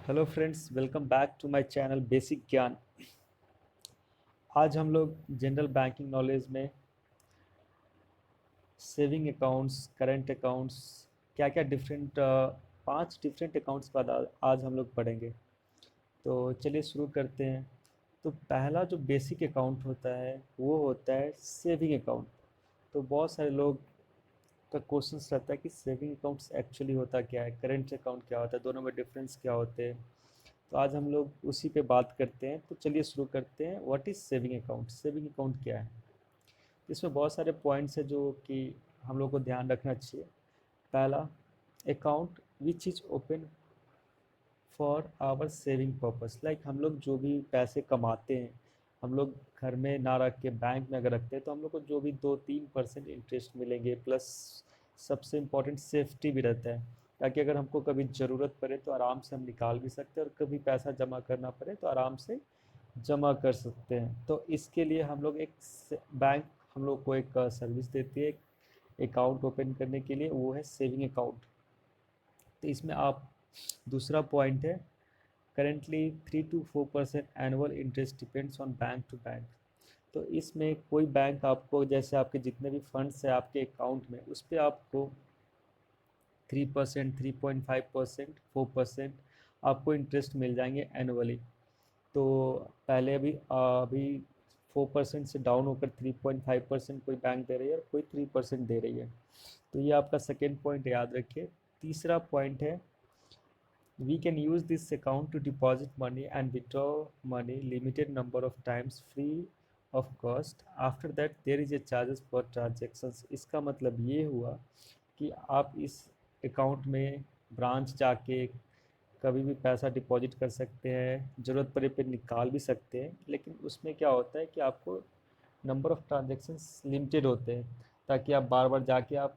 Hello friends, welcome back to my channel basic ज्ञान। आज हम लोग जनरल बैंकिंग नॉलेज में सेविंग अकाउंट्स, करंट अकाउंट्स, क्या क्या डिफरेंट 5 डिफरेंट अकाउंट्स का आज हम लोग पढ़ेंगे। तो चलिए शुरू करते हैं। तो पहला जो बेसिक अकाउंट होता है वो होता है सेविंग अकाउंट। तो बहुत सारे लोग का क्वेश्चन रहता है कि सेविंग अकाउंट्स एक्चुअली होता क्या है, करंट अकाउंट क्या होता है, दोनों में डिफरेंस क्या होते हैं। तो आज हम लोग उसी पे बात करते हैं। तो चलिए शुरू करते हैं। What is saving account? Saving account क्या है? इसमें बहुत सारे पॉइंट्स हैं जो कि हम लोग को ध्यान रखना चाहिए। पहला, account which is open for our saving purpose. Like हम लोग जो भी पैसे कमाते हैं, हम लोग घर में ना रख के बैंक में अगर रखते हैं तो हम लोग को जो भी 2-3% इंटरेस्ट मिलेंगे, प्लस सबसे इम्पोर्टेंट सेफ्टी भी रहता है, ताकि अगर हमको कभी ज़रूरत पड़े तो आराम से हम निकाल भी सकते हैं, और कभी पैसा जमा करना पड़े तो आराम से जमा कर सकते हैं। तो इसके लिए हम लोग बैंक हम लोग को एक सर्विस देती है अकाउंट ओपन करने के लिए, वो है सेविंग अकाउंट। तो इसमें आप, दूसरा पॉइंट है, currently 3 to 4% annual interest depends on bank to bank. तो इसमें कोई बैंक आपको, जैसे आपके जितने भी फंड्स हैं आपके अकाउंट में, उस पर आपको 3%, 3.5%, 4% आपको इंटरेस्ट मिल जाएंगे एनुअली। तो पहले अभी अभी 4% से डाउन होकर 3.5% कोई बैंक दे रही है और कोई 3% दे रही है। तो ये आपका सेकेंड पॉइंट याद रखिए। तीसरा पॉइंट है, we can use this account to deposit money and withdraw money limited number of times free of cost. After that there is a charges per transactions। इसका मतलब ये हुआ कि आप इस अकाउंट में ब्रांच जाके कभी भी पैसा डिपॉजिट कर सकते हैं, ज़रूरत पड़े पे निकाल भी सकते हैं, लेकिन उसमें क्या होता है कि आपको नंबर ऑफ़ ट्रांजेक्शन्स लिमिटेड होते हैं, ताकि आप बार बार जाके आप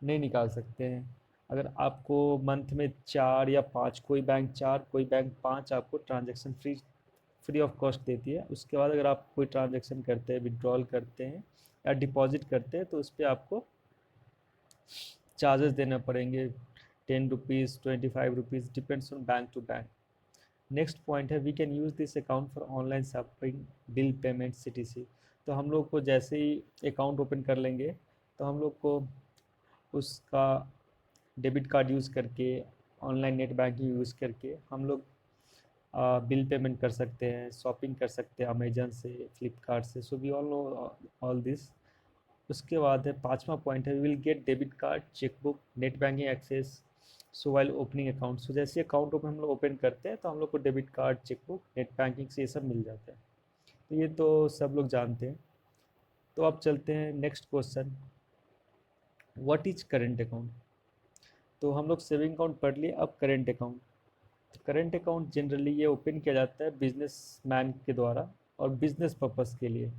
नहीं निकाल सकते हैं। अगर आपको मंथ में 4 या 5, कोई बैंक 4 कोई बैंक 5 आपको ट्रांजैक्शन फ्री ऑफ कॉस्ट देती है। उसके बाद अगर आप कोई ट्रांजैक्शन करते हैं, विड्रॉल करते हैं या डिपॉजिट करते हैं, तो उस पर आपको चार्जेस देना पड़ेंगे, 10 rupees, 25 rupees, depends on bank to bank. Next point है, we can use this account for online shopping, bill payment, CTC। तो हम लोग को जैसे ही अकाउंट ओपन कर लेंगे तो हम लोग को उसका डेबिट कार्ड यूज़ करके, ऑनलाइन नेट बैंकिंग यूज़ करके हम लोग बिल पेमेंट कर सकते हैं, शॉपिंग कर सकते हैं अमेजन से, फ्लिपकार्ट से। So we all know all this. उसके बाद है पांचवा पॉइंट है, we will get debit card, chequebook, net banking access so while opening account. So जैसे अकाउंट हम लोग ओपन करते हैं तो हम लोग को debit card, chequebook, net banking से ये सब मिल जाता है। तो ये तो सब लोग जानते हैं। तो अब चलते हैं next question, what is current account? तो हम लोग सेविंग अकाउंट पढ़ लिए, अब करेंट अकाउंट। तो करेंट अकाउंट जनरली ये ओपन किया जाता है बिजनेस मैन के द्वारा और बिजनेस पर्पस के लिए।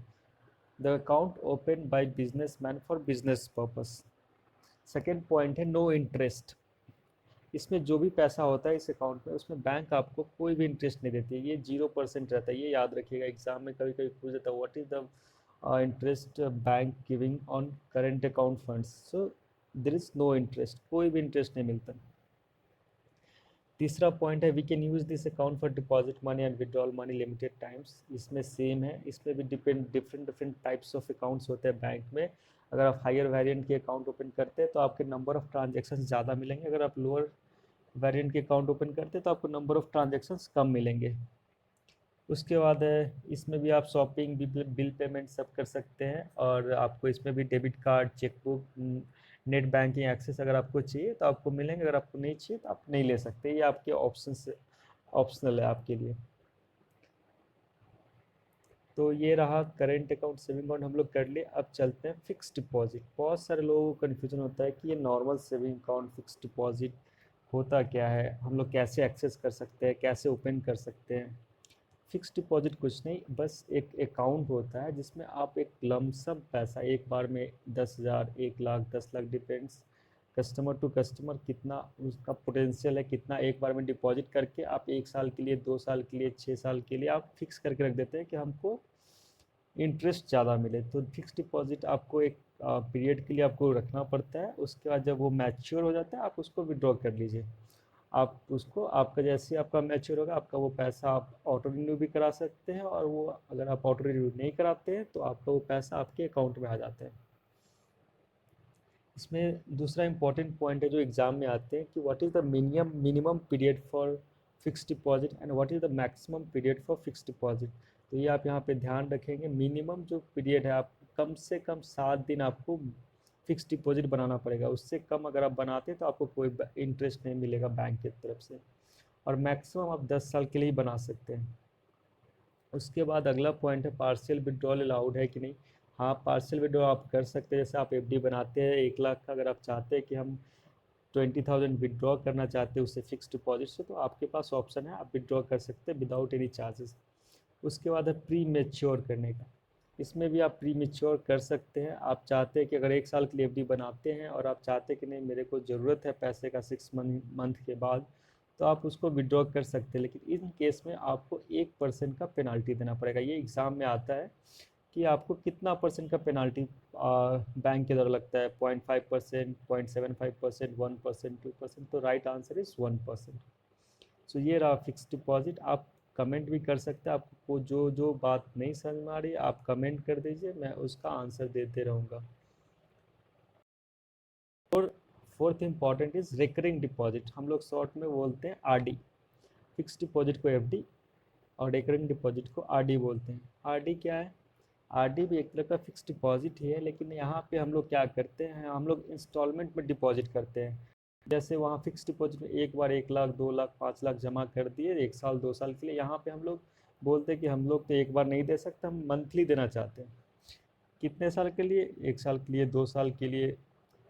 The account open by business man for business purpose. Second point है, नो इंटरेस्ट। इसमें जो भी पैसा होता है इस अकाउंट में, उसमें बैंक आपको कोई भी इंटरेस्ट नहीं देती है, ये 0% रहता है। ये याद रखिएगा, एग्जाम में कभी कभी पूछ देता है, what is the interest bank giving on current account funds. So there is no interest, कोई भी इंटरेस्ट नहीं मिलता। तीसरा पॉइंट है, we can use this account for deposit money and withdrawal money limited times. इसमें सेम है, इसमें भी different different types of accounts होते हैं बैंक में। अगर आप हायर वेरिएंट के अकाउंट ओपन करते हैं तो आपके नंबर ऑफ़ ट्रांजेक्शन ज़्यादा मिलेंगे, अगर आप लोअर वेरिएंट के अकाउंट ओपन करते हैं तो आपको नंबर ऑफ़ ट्रांजेक्शन कम मिलेंगे। उसके बाद है, इसमें भी आप शॉपिंग, बिल पेमेंट सब कर सकते हैं, और आपको इसमें भी debit card, chequebook, net banking access अगर आपको चाहिए तो आपको मिलेंगे, अगर आपको नहीं चाहिए तो आप नहीं ले सकते। ये आपके ऑप्शन से ऑप्शनल है आपके लिए। तो ये रहा करेंट अकाउंट, सेविंग अकाउंट हम लोग कर लिए। अब चलते हैं फिक्स डिपॉजिट। बहुत सारे लोगों को कन्फ्यूजन होता है कि ये normal saving account, fix deposit होता क्या है, हम लोग कैसे एक्सेस कर सकते हैं, कैसे ओपन कर सकते हैं। फिक्स डिपॉजिट कुछ नहीं, बस एक अकाउंट होता है जिसमें आप एक लमसम पैसा एक बार में 10,000, 1 lakh, 10 lakh, depends customer to customer कितना उसका पोटेंशियल है, कितना एक बार में डिपॉजिट करके आप 1 साल के लिए, 2 साल के लिए, 6 साल के लिए आप फिक्स करके रख देते हैं कि हमको इंटरेस्ट ज़्यादा मिले। तो फिक्स डिपॉजिट आपको एक पीरियड के लिए आपको रखना पड़ता है, उसके बाद जब वो मैच्योर हो जाता है आप उसको विड्रॉ कर लीजिए। आप उसको, आपका जैसे आपका मैच्योर होगा आपका वो पैसा आप ऑटो रिन्यू भी करा सकते हैं, और वो अगर आप ऑटो रिन्यू नहीं कराते हैं तो आपका वो पैसा आपके अकाउंट में आ जाता है। इसमें दूसरा इंपॉर्टेंट पॉइंट है जो एग्जाम में आते हैं कि what is the minimum period for fixed deposit and what is the maximum period for fixed deposit. तो ये आप यहाँ पे ध्यान रखेंगे, मिनिमम जो पीरियड है आप कम से कम 7 दिन आपको फिक्स्ड डिपॉजिट बनाना पड़ेगा, उससे कम अगर आप बनाते हैं तो आपको कोई इंटरेस्ट नहीं मिलेगा बैंक की तरफ से, और मैक्सिमम आप 10 साल के लिए ही बना सकते हैं। उसके बाद अगला पॉइंट है पार्शियल विड्रॉल अलाउड है कि नहीं। हाँ, पार्शियल विड्रॉल आप कर सकते हैं, जैसे आप एफडी बनाते हैं 1 लाख का, अगर आप चाहते हैं कि हम 20,000 विड्रॉ करना चाहते हैं उससे फिक्स डिपॉजिट से, तो आपके पास ऑप्शन है, आप विड्रॉ कर सकते हैं विदाउट एनी चार्जेस। उसके बाद है प्री मेच्योर करने का। इसमें भी आप प्री मेच्योर कर सकते हैं, आप चाहते हैं कि अगर 1 साल के लिए एफडी बनाते हैं और आप चाहते हैं कि नहीं मेरे को ज़रूरत है पैसे का 6 मंथ के बाद, तो आप उसको विड्रॉ कर सकते हैं, लेकिन इन केस में आपको 1% का पेनाल्टी देना पड़ेगा। ये एग्ज़ाम में आता है कि आपको कितना परसेंट का पेनाल्टी बैंक के द्वारा लगता है, 0.5%, 0.75%, 1%, 2%। तो राइट आंसर इज़ 1%। सो ये रहा फिक्स डिपॉजिट। आप कमेंट भी कर सकते हैं, आपको जो जो बात नहीं समझ में आ रही है आप कमेंट कर दीजिए, मैं उसका आंसर देते रहूँगा। और fourth important is recurring deposit, हम लोग शॉर्ट में बोलते हैं आरडी। फिक्स डिपॉजिट को एफडी और रिकरिंग डिपॉजिट को आरडी बोलते हैं। आरडी क्या है? आरडी भी एक तरह का फिक्स डिपॉजिट ही है, लेकिन यहाँ पे हम लोग क्या करते हैं, हम लोग इंस्टॉलमेंट में डिपॉजिट करते हैं। जैसे वहाँ फिक्स डिपॉजिट में एक बार 1 लाख, 2 लाख, 5 लाख जमा कर दिए 1 साल 2 साल के लिए। यहाँ पे हम लोग बोलते हैं कि हम लोग तो एक बार नहीं दे सकते, हम मंथली देना चाहते हैं। कितने साल के लिए? 1 साल के लिए, 2 साल के लिए,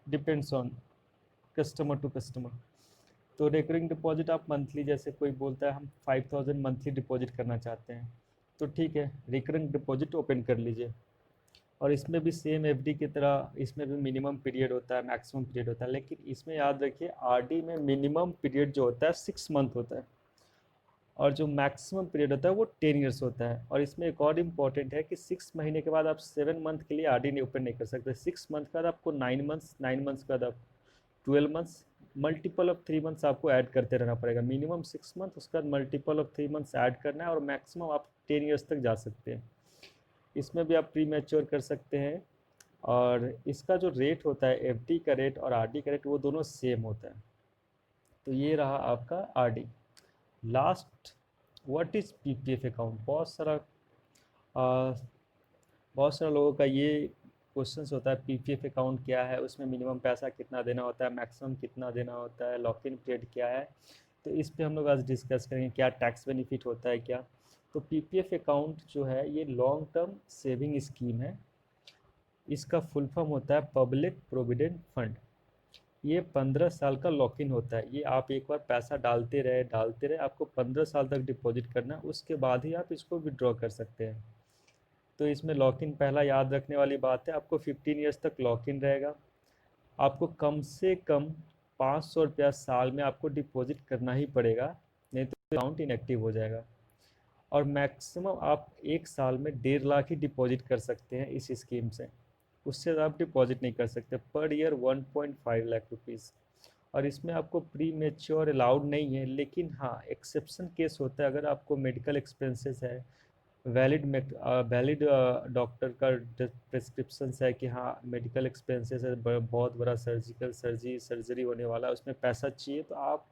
depends on customer to customer. तो रिकरिंग डिपॉजिट आप मंथली, जैसे कोई बोलता है हम 5,000 मंथली डिपॉजिट करना चाहते हैं, तो ठीक है, रिकरिंग डिपॉजिट ओपन कर लीजिए। और इसमें भी सेम एफडी की तरह इसमें भी मिनिमम पीरियड होता है, मैक्सिमम पीरियड होता है, लेकिन इसमें याद रखिए आरडी में मिनिमम पीरियड जो होता है 6 मंथ होता है, और जो मैक्सिमम पीरियड होता है वो 10 ईयर्स होता है। और इसमें एक और इम्पॉर्टेंट है कि 6 महीने के बाद आप 7 मंथ के लिए आरडी नहीं ओपन नहीं कर सकते। 6 मंथ के बाद आपको 9 मंथ्स, 9 मंथ्स के बाद आप 12 मंथ्स, मल्टीपल ऑफ 3 मंथ्स आपको ऐड करते रहना पड़ेगा। मिनिमम 6 मंथ, उसके बाद मल्टीपल ऑफ 3 मंथ्स ऐड करना है, और मैक्सिमम आप 10 ईयर्स तक जा सकते हैं। इसमें भी आप प्री मैच्योर कर सकते हैं, और इसका जो रेट होता है एफडी का रेट और आरडी का रेट वो दोनों सेम होता है। तो ये रहा आपका RD. Last, what is PPF account. आ, बहुत सारे लोगों का ये क्वेश्चंस होता है, पीपीएफ अकाउंट क्या है, उसमें मिनिमम पैसा कितना देना होता है, मैक्सिमम कितना देना होता है, लॉक इन पीरियड क्या है। तो इस पे हम लोग आज डिस्कस करेंगे, क्या टैक्स बेनिफिट होता है क्या। तो पीपीएफ अकाउंट जो है ये लॉन्ग टर्म सेविंग स्कीम है। इसका फुल फॉर्म होता है पब्लिक प्रोविडेंट फंड। ये 15 साल का लॉक इन होता है। ये आप एक बार पैसा डालते रहे, आपको 15 साल तक डिपॉजिट करना है, उसके बाद ही आप इसको विड्रॉ कर सकते हैं। तो इसमें लॉक इन पहला याद रखने वाली बात है, आपको 15 ईयर्स तक लॉक इन रहेगा। आपको कम से कम 500 रुपया साल में आपको डिपॉजिट करना ही पड़ेगा, नहीं तो अकाउंट इनएक्टिव हो जाएगा। और मैक्सिमम आप 1 साल में 1.5 लाख ही डिपॉजिट कर सकते हैं इस स्कीम से, उससे ज़्यादा आप डिपॉजिट नहीं कर सकते। Per year 1.5 lakh rupees. और इसमें आपको प्री मेच्योर अलाउड नहीं है, लेकिन हाँ एक्सेप्शन केस होता है, अगर आपको मेडिकल एक्सपेंसेस है, वैलिड डॉक्टर का प्रिस्क्रिप्शन है कि हाँ मेडिकल एक्सपेंसेस है, बहुत बड़ा सर्जरी होने वाला है, उसमें पैसा चाहिए, तो आप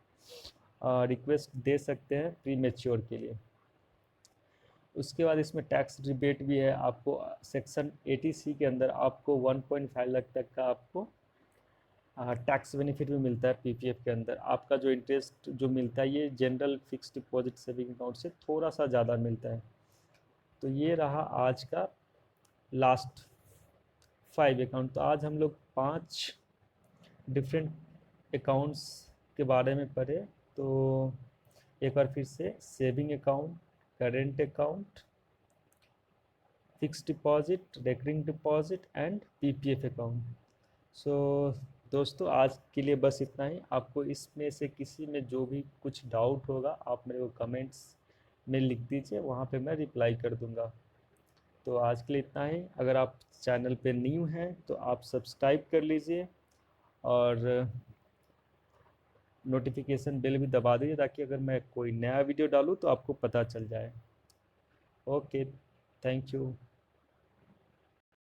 रिक्वेस्ट दे सकते हैं प्री मेच्योर के लिए। उसके बाद इसमें टैक्स रिबेट भी है, आपको सेक्शन 80C के अंदर आपको 1.5 लाख तक का आपको टैक्स बेनिफिट भी मिलता है। पीपीएफ के अंदर आपका जो इंटरेस्ट जो मिलता है ये general fix deposit saving account से थोड़ा सा ज़्यादा मिलता है। तो ये रहा आज का लास्ट 5 अकाउंट। तो आज हम लोग 5 डिफरेंट अकाउंट्स के बारे में पढ़े। तो एक बार फिर से, saving account, current account, fix deposit, recurring deposit and PPF account. So दोस्तों आज के लिए बस इतना ही। आपको इसमें से किसी में जो भी कुछ डाउट होगा आप मेरे को कमेंट्स में लिख दीजिए, वहाँ पे मैं रिप्लाई कर दूँगा। तो आज के लिए इतना ही। अगर आप चैनल पे न्यू हैं तो आप सब्सक्राइब कर लीजिए, और नोटिफिकेशन बेल भी दबा दीजिए ताकि अगर मैं कोई नया वीडियो डालूँ तो आपको पता चल जाए। Okay, thank you.